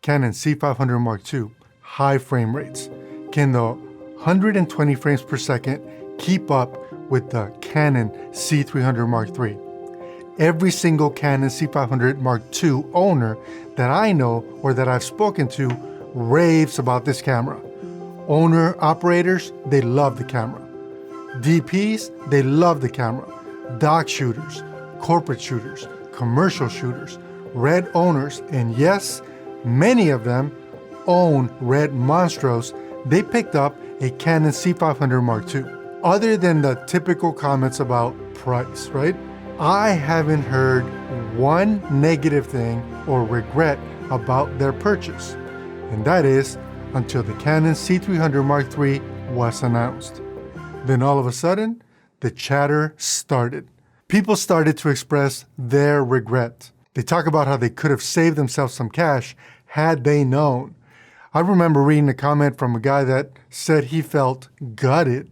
Canon C500 Mark II, high frame rates. Can the 120 frames per second keep up with the Canon C300 Mark III? Every single Canon C500 Mark II owner that I know or that I've spoken to raves about this camera. Owner-operators, they love the camera. DPs, they love the camera. Doc shooters, corporate shooters, commercial shooters, Red owners, and yes, many of them own Red MONSTROs. They picked up a Canon C500 Mark II. Other than the typical comments about price, right? I haven't heard one negative thing or regret about their purchase, and that is until the Canon C300 Mark III was announced. Then all of a sudden, the chatter started. People started to express their regret. They talk about how they could have saved themselves some cash had they known. I remember reading a comment from a guy that said he felt gutted.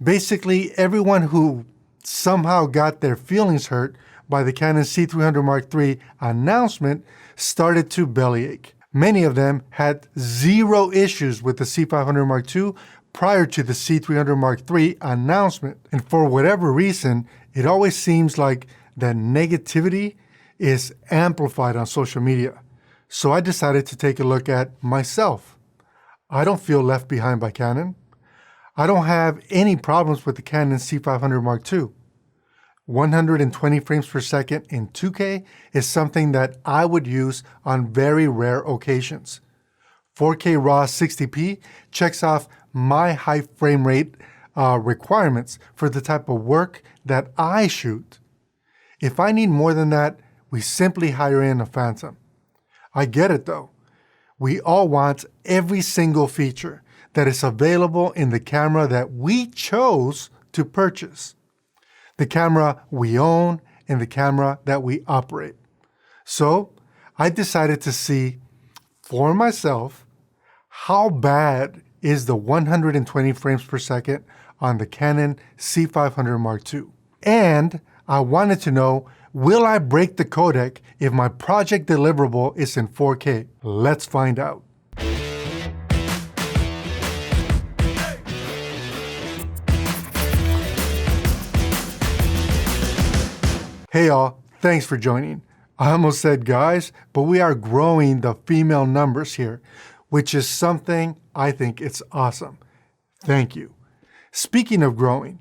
Basically, everyone who somehow got their feelings hurt by the Canon C300 Mark III announcement started to bellyache. Many of them had zero issues with the C500 Mark II prior to the C300 Mark III announcement. And for whatever reason, it always seems like that negativity is amplified on social media. So I decided to take a look at myself. I don't feel left behind by Canon. I don't have any problems with the Canon C500 Mark II. 120 frames per second in 2K is something that I would use on very rare occasions. 4K RAW 60p checks off my high frame rate requirements for the type of work that I shoot. If I need more than that, we simply hire in a Phantom. I get it though. We all want every single feature that is available in the camera that we chose to purchase. The camera we own and the camera that we operate. So I decided to see for myself how bad is the 120 frames per second on the Canon C500 Mark II. And I wanted to know, will I break the codec if my project deliverable is in 4K? Let's find out. Hey y'all, thanks for joining. I almost said guys, but we are growing the female numbers here, which is something I think it's awesome. Thank you. Speaking of growing,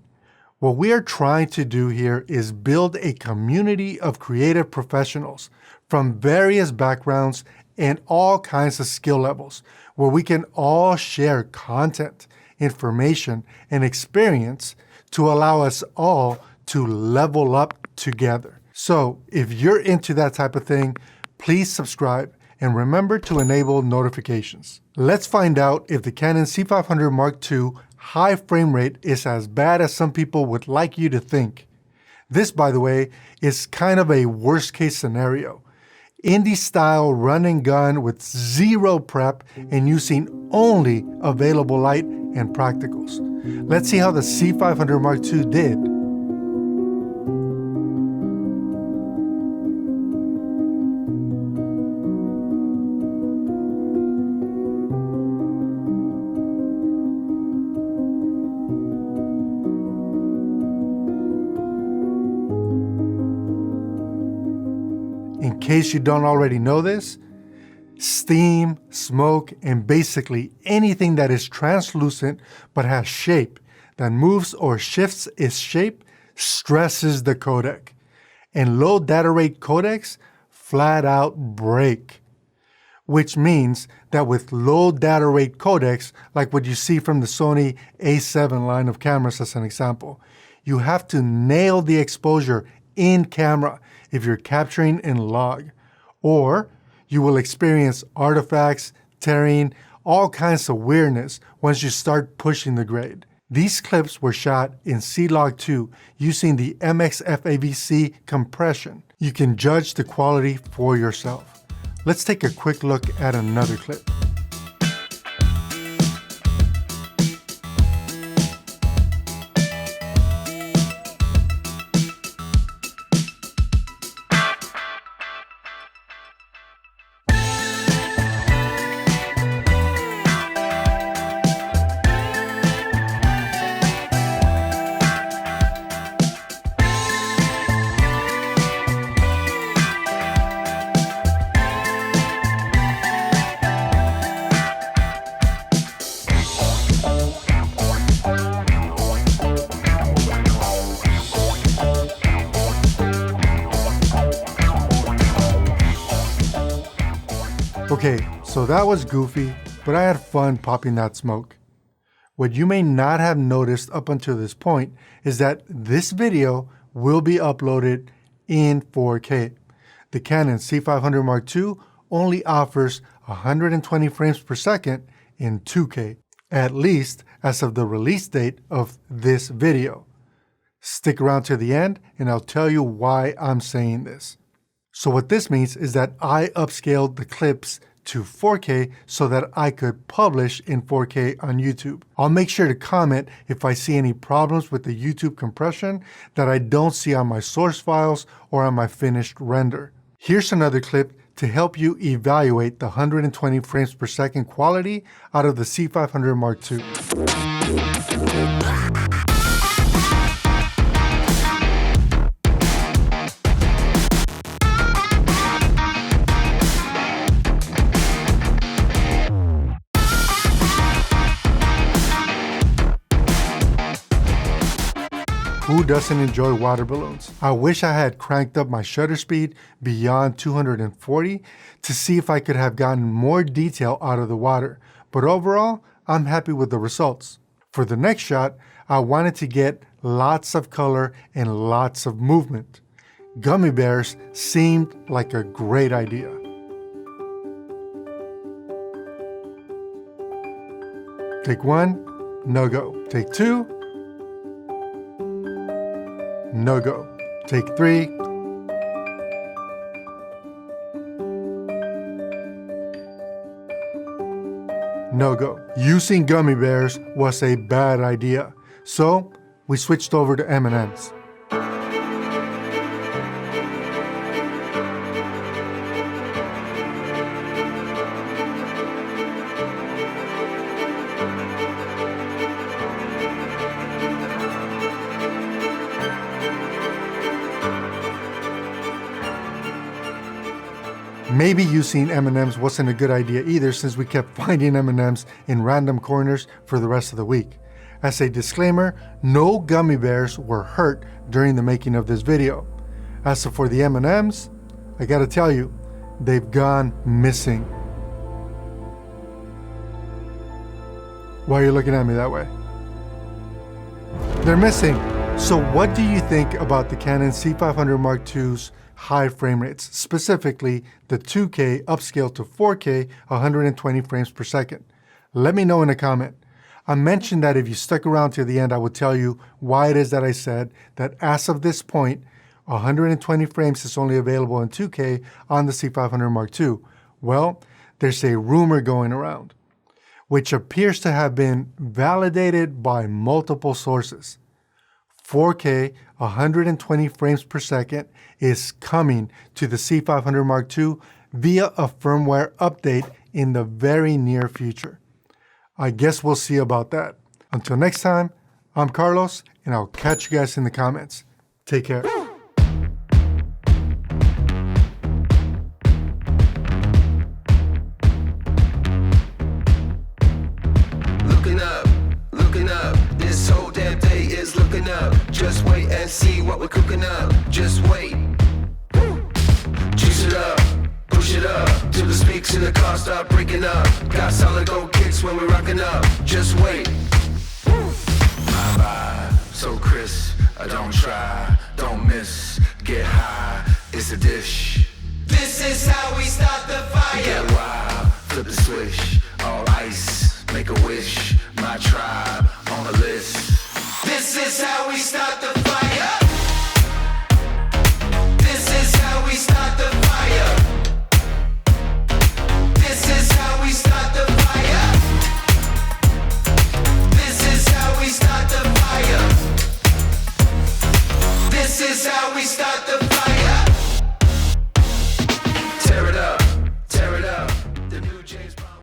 what we are trying to do here is build a community of creative professionals from various backgrounds and all kinds of skill levels, where we can all share content, information, and experience to allow us all to level up together. So if you're into that type of thing, please subscribe and remember to enable notifications. Let's find out if the Canon C500 Mark II high frame rate is as bad as some people would like you to think. This, by the way, is kind of a worst case scenario. Indie style run and gun with zero prep and using only available light and practicals. Let's see how the C500 Mark II did. In case you don't already know this, steam, smoke, and basically anything that is translucent but has shape, that moves or shifts its shape, stresses the codec. And low data rate codecs flat out break. Which means that with low data rate codecs, like what you see from the Sony A7 line of cameras as an example, you have to nail the exposure in camera if you're capturing in log, or you will experience artifacts, tearing, all kinds of weirdness once you start pushing the grade. These clips were shot in C-Log 2 using the MXFAVC compression. You can judge the quality for yourself. Let's take a quick look at another clip. Okay, so that was goofy, but I had fun popping that smoke. What you may not have noticed up until this point is that this video will be uploaded in 4K. The Canon C500 Mark II only offers 120 frames per second in 2K, at least as of the release date of this video. Stick around to the end and I'll tell you why I'm saying this. So what this means is that I upscaled the clips to 4K so that I could publish in 4K on YouTube. I'll make sure to comment if I see any problems with the YouTube compression that I don't see on my source files or on my finished render. Here's another clip to help you evaluate the 120 frames per second quality out of the C500 Mark II. Who doesn't enjoy water balloons? I wish I had cranked up my shutter speed beyond 240 to see if I could have gotten more detail out of the water, but overall, I'm happy with the results. For the next shot, I wanted to get lots of color and lots of movement. Gummy bears seemed like a great idea. Take one, no go. Take two, no go. Take three. No go. Using gummy bears was a bad idea, so we switched over to M&Ms. Maybe using M&Ms wasn't a good idea either, since we kept finding M&Ms in random corners for the rest of the week. As a disclaimer, no gummy bears were hurt during the making of this video. As for the M&Ms, I gotta tell you, they've gone missing. Why are you looking at me that way? They're missing. So what do you think about the Canon C500 Mark II's high frame rates, specifically the 2K upscaled to 4K 120 frames per second? Let me know in a comment. I mentioned that if you stuck around to the end, I would tell you why it is that I said that as of this point, 120 frames is only available in 2K on the C500 Mark II. Well, there's a rumor going around, which appears to have been validated by multiple sources. 4K 120 frames per second is coming to the C500 Mark II via a firmware update in the very near future. I guess we'll see about that. Until next time, I'm Carlos, and I'll catch you guys in the comments. Take care. Looking up, this whole damn day is looking up. Just wait and see what we're cooking up. Just wait. Juice it up, push it up, till the speaks in the car start breaking up. Got solid gold kicks when we're rocking up. Just wait. My vibe, so crisp, I don't try, don't miss, get high, it's a dish. This is how we start the fire. Get wild, flip the switch, all ice, make a wish, my tribe on the list. This is how we start the fire.